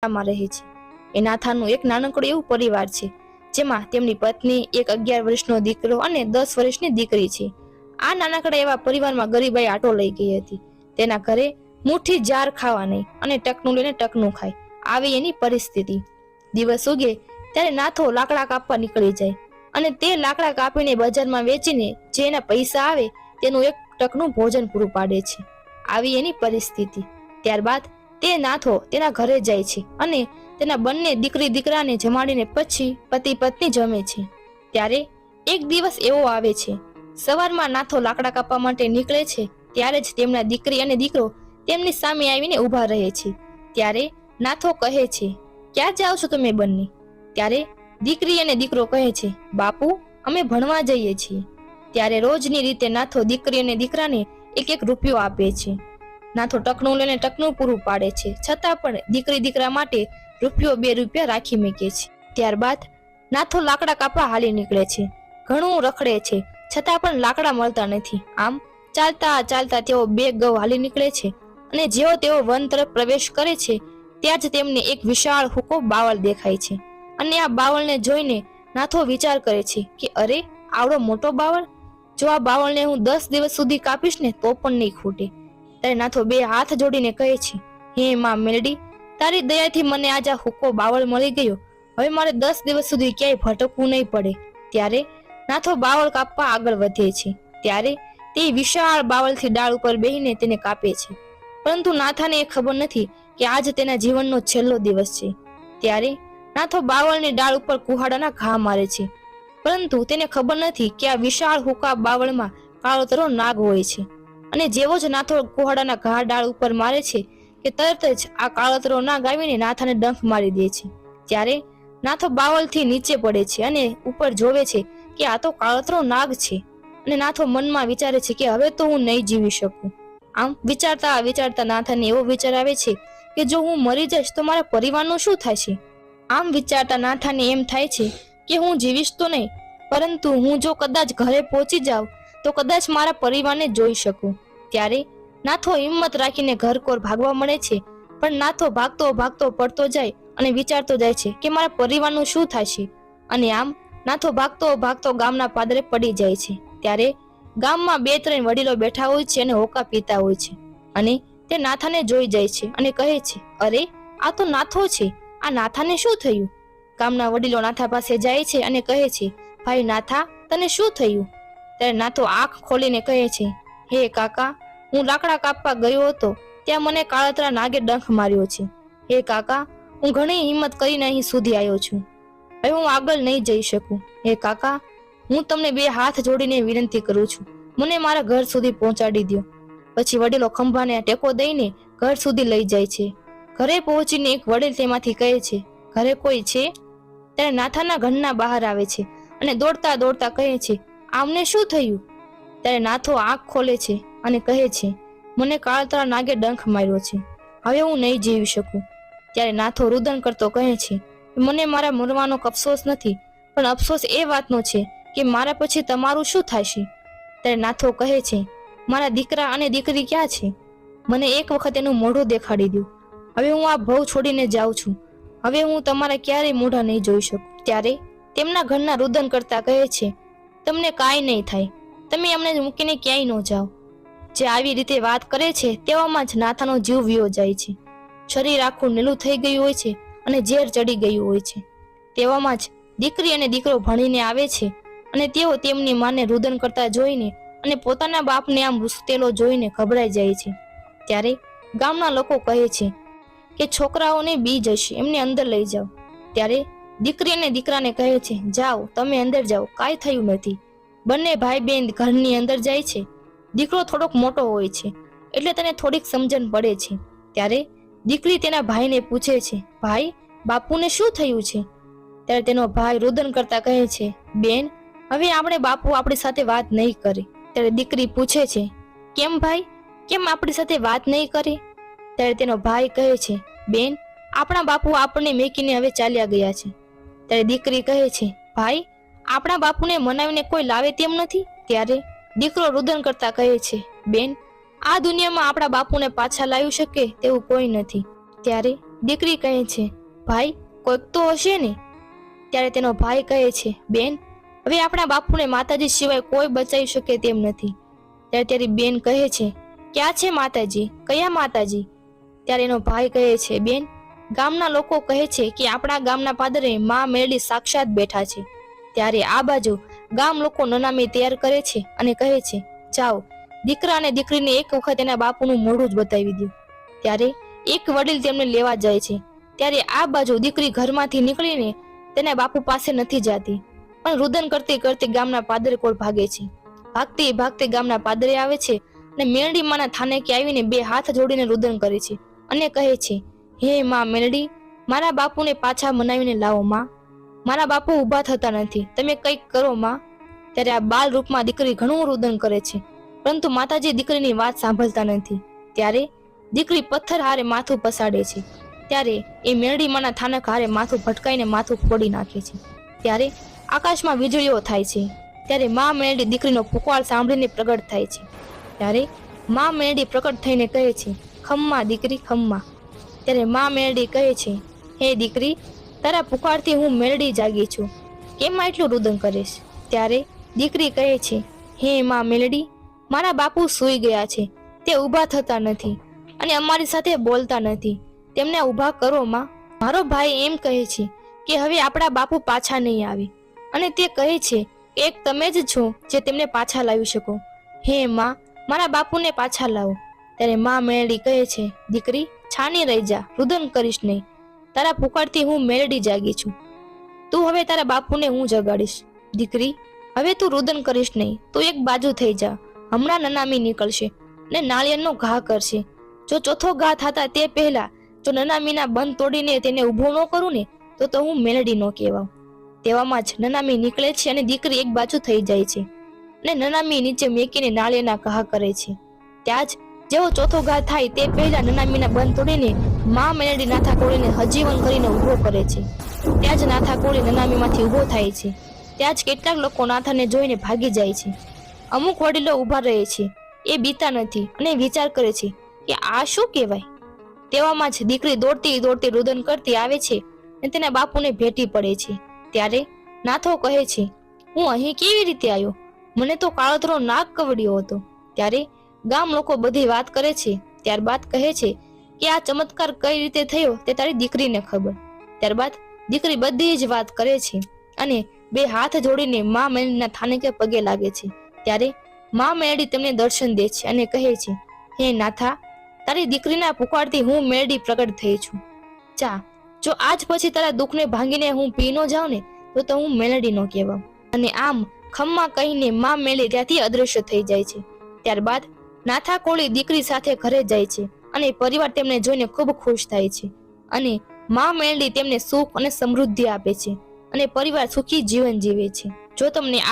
માં રહે છે. એ નાથાનું એક નાનકડું એવું પરિવાર છે જેમાં તેમની પત્ની, એક 11 વર્ષનો દીકરો અને 10 વર્ષની દીકરી છે. આ નાનકડા એવા પરિવારમાં ગરીબાઈ આટો લઈ ગઈ હતી. તેના ઘરે મુઠ્ઠી જાર ખાવા નહીં અને ટકનું લઈને ટકનું ખાય, આવી એની પરિસ્થિતિ. દિવસ ઉગે ત્યારે નાથો લાકડા કાપવા નીકળી જાય અને તે લાકડા કાપીને બજારમાં વેચીને જે એના પૈસા આવે તેનું એક ટકનું ભોજન પૂરું પાડે છે. આવી એની પરિસ્થિતિ. ત્યારબાદ તે નાથો તેના ઘરે જાય છે અને તેના બંને દીકરી દીકરાને જમાડીને પછી પતિ પત્ની જમે છે. ત્યારે એક દિવસ એવો આવે છે, સવારમાં નાથો લાકડા કાપવા માટે નીકળે છે ત્યારે જ તેમના દીકરી અને દીકરો તેમની સામે આવીને ઊભા રહે છે. ત્યારે નાથો કહે છે, ક્યાં જાઓ છો તમે બંને? ત્યારે દીકરી અને દીકરો કહે છે, બાપુ અમે ભણવા જઈએ છીએ. ત્યારે રોજની રીતે નાથો દીકરી અને દીકરાને એક એક રૂપિયો આપે છે. નાથો ટકનું લઈને ટકનું પૂરું પાડે છે, છતાં પણ દીકરી દીકરા માટે રૂપિયો 2 રૂપિયા રાખી મૂકે છે. ત્યારબાદ નાથો લાકડા કાપવા હાલી નીકળે છે. ઘણું રખડે છે, છતાં પણ લાકડા મળતા નથી. આમ ચાલતા ચાલતા તેઓ 2 ગૌ હાલી નીકળે છે અને જેવો તેઓ વન તરફ પ્રવેશ કરે છે ત્યાં જ તેમને એક વિશાળ હુકો બાવળ દેખાય છે. અને આ બાવળને જોઈને નાથો વિચાર કરે છે કે અરે, આવડો મોટો બાવળ! જો આ બાવળને હું 10 દિવસ સુધી કાપીશ ને તો પણ નહીં ખૂટે. ત્યારે નાથો 2 હાથ જોડીને કહે છે, હે માં મેલડી, તારી દયાથી મને આજ આ હુકો બાવળ મળી ગયો. હવે મારે 10 દિવસ સુધી ક્યાંય ભટકવું નહીં પડે. ત્યારે નાથો બાવળ કાપવા આગળ વધે છે. ત્યારે તે વિશાળ બાવળથી ડાળ ઉપર બેહીને તેને કાપે છે. પરંતુ નાથાને એ ખબર નથી કે આજ તેના જીવનનો છેલ્લો દિવસ છે. ત્યારે નાથો બાવળની ડાળ ઉપર કુહાડાના ઘા મારે છે, પરંતુ તેને ખબર નથી કે આ વિશાળ હુકા બાવળમાં કાળોતરો નાગ હોય છે. અને જેવો જ નાથો કુહાડાના ઘા ડાળ ઉપર મારે છે કે તરત જ આ કાળોતરો નાગ આવીને નાથાને ડંખ મારી દે છે. ત્યારે નાથો બાવળથી નીચે પડે છે અને ઉપર જોવે છે કે આ તો કાળોતરો નાગ છે. અને નાથો મનમાં વિચારે છે કે હવે તો હું નહીં જીવી શકું. આમ વિચારતા વિચારતા નાથાને એવો વિચાર આવે છે કે જો હું મરી જઈશ તો મારા પરિવારનું શું થશે? આમ વિચારતા નાથાને એમ થાય છે કે હું જીવીશ તો નહીં, પરંતુ હું જો કદાચ ઘરે પહોંચી જાઉં તો કદાચ મારા પરિવારને જોઈ શકું. ત્યારે નાથો હિંમત રાખીને ઘર કોર ભાગવા મળે છે, પણ નાથો ભાગતો ભાગતો પડતો જાય અને વિચારતો જાય છે કે મારા પરિવારનું શું થશે. અને આમ નાથો ભાગતો ભાગતો ગામના પાદરે પડી જાય છે. ત્યારે ગામમાં 2-3 વડીલો બેઠા હોય છે અને હોકા પીતા હોય છે. અને તે નાથાને જોઈ જાય છે અને કહે છે, અરે, આ તો નાથો છે, આ નાથાને શું થયું? ગામના વડીલો નાથા પાસે જાય છે અને કહે છે, ભાઈ નાથા, તને શું થયું? ત્યારે નાથો આંખ ખોલીને કહે છે, હે કાકા, હું લાકડા કાપવા ગયો હતો, ત્યાં મને કાળતરા નાગે ડંખ માર્યો છે. હે કાકા, હું ઘણી હિંમત કરીને અહીં સુધી આવ્યો છું. હવે હું આગળ નહીં જઈ શકું. હે કાકા, હું તમને 2 હાથ જોડીને વિનંતી કરું છું, મને મારા ઘર સુધી પહોંચાડી દો. પછી વડીલો ખંભાને ટેકો દઈને ઘર સુધી લઈ જાય છે. ઘરે પહોંચીને એક વડીલ તેમાંથી કહે છે, ઘરે કોઈ છે? ત્યારે નાથાના ઘરના બહાર આવે છે અને દોડતા દોડતા કહે છે, આમને શું થયું? ત્યારે નાથો આંખ ખોલે છે અને કહે છે, મને કાળતરા નાગે ડંખ માર્યો છે, હવે હું નહીં જીવી શકું. ત્યારે નાથો રુદન કરતો કહે છે, મને મારા મરવાનો અફસોસ નથી, પણ અફસોસ એ વાતનો છે કે મારા પછી તમારું શું થશે? ત્યારે નાથો કહે છે, મારા દીકરા અને દીકરી ક્યાં છે? મને એક વખત એનું મોઢું દેખાડી દો. હવે હું આ ભવ છોડીને જાઉં છું. હવે હું તમારા ક્યારેય મોઢા નહીં જોઈ શકું. ત્યારે તેમના ઘરના રુદન કરતા કહે છે, તમને કાંઈ નહીં થાય, તમે અમને મૂકીને ક્યાંય ન જાઓ. જે આવી રીતે વાત કરે છે તેવામાં જ નાથાનો જીવ વિયો જાય છે. શરીર આખું નીલું થઈ ગયું હોય છે અને ઝેર ચડી ગયું હોય છે. તેવામાં જ દીકરી અને દીકરો ભણીને આવે છે અને તેઓ તેમની માને રુદન કરતા જોઈને અને પોતાના બાપને આમ રૂસતેલો જોઈને ગભરાઈ જાય છે. ત્યારે ગામના લોકો કહે છે કે છોકરાઓને બી જશે, એમને અંદર લઈ જાઓ. ત્યારે દીકરી અને દીકરાને કહે છે, જાઓ, તમે અંદર જાઓ, કાંઈ થયું નથી. બંને ભાઈ બહેન ઘરની અંદર જાય છે. દીકરો થોડોક મોટો હોય છે એટલે તેને થોડીક સમજણ પડે છે. ત્યારે દીકરી તેના ભાઈને પૂછે છે, ભાઈ, બાપુને શું થયું છે? ત્યારે તેનો ભાઈ રુદન કરતા કહે છે, બેન, હવે આપણે બાપુ આપણી સાથે વાત નહીં કરે. ત્યારે દીકરી પૂછે છે, કેમ ભાઈ, કેમ આપણી સાથે વાત નહીં કરે? ત્યારે તેનો ભાઈ કહે છે, બેન, આપણા બાપુ આપણને મેકીને હવે ચાલ્યા ગયા છે. ત્યારે દીકરી કહે છે, ભાઈ, આપણા બાપુને મનાવીને કોઈ લાવે તેમ નથી. ત્યારે દીકરો રુદન કરતા કહે છે, બેન, આ દુનિયામાં આપણા બાપુને પાછા લાવી શકે તેવું કોઈ નથી. ત્યારે દીકરી કહે છે, ભાઈ કોઈક તો હશે ને? ત્યારે તેનો ભાઈ કહે છે, બેન, હવે આપણા બાપુને માતાજી સિવાય કોઈ બચાવી શકે તેમ નથી. ત્યારે તેની બેન કહે છે, ક્યાં છે માતાજી? કયા માતાજી? ત્યારે એનો ભાઈ કહે છે, બેન, ગામના લોકો કહે છે કે આપણા ગામના પાદરે માં મેરડી સાક્ષાત બેઠા છે. ત્યારે આ બાજુ ગામ લોકો નનામી તૈયાર કરે છે અને કહે છે, જાઓ દીકરા અને દીકરીને એક વખત એના બાપુનું મોઢું જ બતાવી દો. ત્યારે એક વડીલ તેમને લેવા જાય છે. ત્યારે આ બાજુ દીકરી ઘરમાંથી નીકળીને તેના બાપુ પાસે નથી જાતી, પણ રુદન કરતી કરતી ગામના પાદરે કોળ ભાગે છે. ભાગતી ભાગતી ગામના પાદરે આવે છે અને મેરડી માના થાનેકે આવીને બે હાથ જોડીને રુદન કરે છે અને કહે છે, હે માં મેરડી, મારા બાપુને પાછા મનાવીને લાવો માં. મારા બાપુ ઊભા થતા નથી, તમે કંઈક કરો માં. ત્યારે આ બાલ રૂપમાં દીકરી ઘણું રુદન કરે છે, પરંતુ માતાજી દીકરીની વાત સાંભળતા નથી. ત્યારે દીકરી પથ્થર હારે માથું પસાડે છે. ત્યારે એ મેરડી માના થાનક હારે માથું ભટકાઈને માથું ફોડી નાખે છે. ત્યારે આકાશમાં વીજળીઓ થાય છે. ત્યારે માં મેરડી દીકરીનો પુકાર સાંભળીને પ્રગટ થાય છે. ત્યારે માં મેરડી પ્રગટ થઈને કહે છે, ખમ્મા દીકરી ખમ્મા. ત્યારે માં મેરડી કહે છે, હે દીકરી, તારા પુકારથી હું મેરડી જાગી છું, કેમ એટલું રુદન કરીશ? ત્યારે દીકરી કહે છે, હે માં મેરડી, મારા બાપુ સૂઈ ગયા છે, તે ઊભા થતા નથી અને અમારી સાથે બોલતા નથી, તેમને ઊભા કરો માં. મારો ભાઈ એમ કહે છે કે હવે આપણા બાપુ પાછા નહીં આવે, અને તે કહે છે કે એક તમે જ છો જે તેમને પાછા લાવી શકો. હે માં, મારા બાપુને પાછા લાવો. ત્યારે માં મેરડી કહે છે, દીકરી છાની રહી જા, રુદન કરીશ નહીં. તારા પુકારથી હું મેરડી જાગી છું, તું હવે તારા બાપુને હું જગાડીશ. દીકરી, હવે તું રુદન કરીશ નહીં, તું એક બાજુ થઈ જા. હમણાં નનામી નીકળશે ને નાળિયેરનો ઘા કરશે. જો ચોથો ઘા થતા તે પહેલા જો નનામીના બંધ તોડીને તેને ઊભો ન કરું ને તો હું મેલડી ન કહેવાઉં. તેવામાં જ નનામી નીકળે છે અને દીકરી એક બાજુ થઈ જાય છે અને નનામી નીચે મેકીને નાળિયેરના ઘા કરે છે. ત્યાં જ જેવો ચોથો ઘા થાય તે પહેલા નનામીના બંધ તોડીને માં મેલડી નાથા કોળીને હજીવન કરીને ઊભો કરે છે. ત્યાં જ નાથા કોળી નનામીમાંથી ઊભો થાય છે. ત્યાં જ કેટલાક લોકો નાથાને જોઈને ભાગી જાય છે. અમુક વડીલો ઊભા રહે છે, એ બીતા નથી અને વિચાર કરે છે કે આ શું કહેવાય. તેવામાં જ દીકરી દોડતી દોડતી રુદન કરતી આવે છે અને તેના બાપુને ભેટી પડે છે. ત્યારે નાથો કહે છે, હું અહીં કેવી રીતે આવ્યો? મને તો કાળોતરો નાગ કવડ્યો હતો. ત્યારે ગામ લોકો બધી વાત કરે છે. ત્યારબાદ કહે છે કે આ ચમત્કાર કઈ રીતે થયો તે તારી દીકરીને ખબર. ત્યારબાદ દીકરી બધી જ વાત કરે છે અને બે હાથ જોડીને માં મેરડીના થાનેકે પગે લાગે છે. ત્યારે માં મેરડી તેમને દર્શન દે છે અને કહે છે, હે નાથા, તારી દીકરીના પુકારથી હું મેરડી પ્રગટ થઈ છું. ચા, જો આજ પછી તારા દુઃખને ભાંગીને હું પી ન જાઉં ને તો હું મેલડી નો કહેવાઉં. અને આમ ખમ્મા કહીને માં મેરડી ત્યાંથી અદૃશ્ય થઈ જાય છે. ત્યારબાદ નાથા કોળી દીકરી સાથે ઘરે જાય છે અને પરિવાર તેમને જોઈને ખૂબ ખુશ થાય છે અને માં મેરડી તેમને સુખ અને સમૃદ્ધિ આપે છે અને પરિવાર સુખી જીવન જીવે છે. જો તમને આ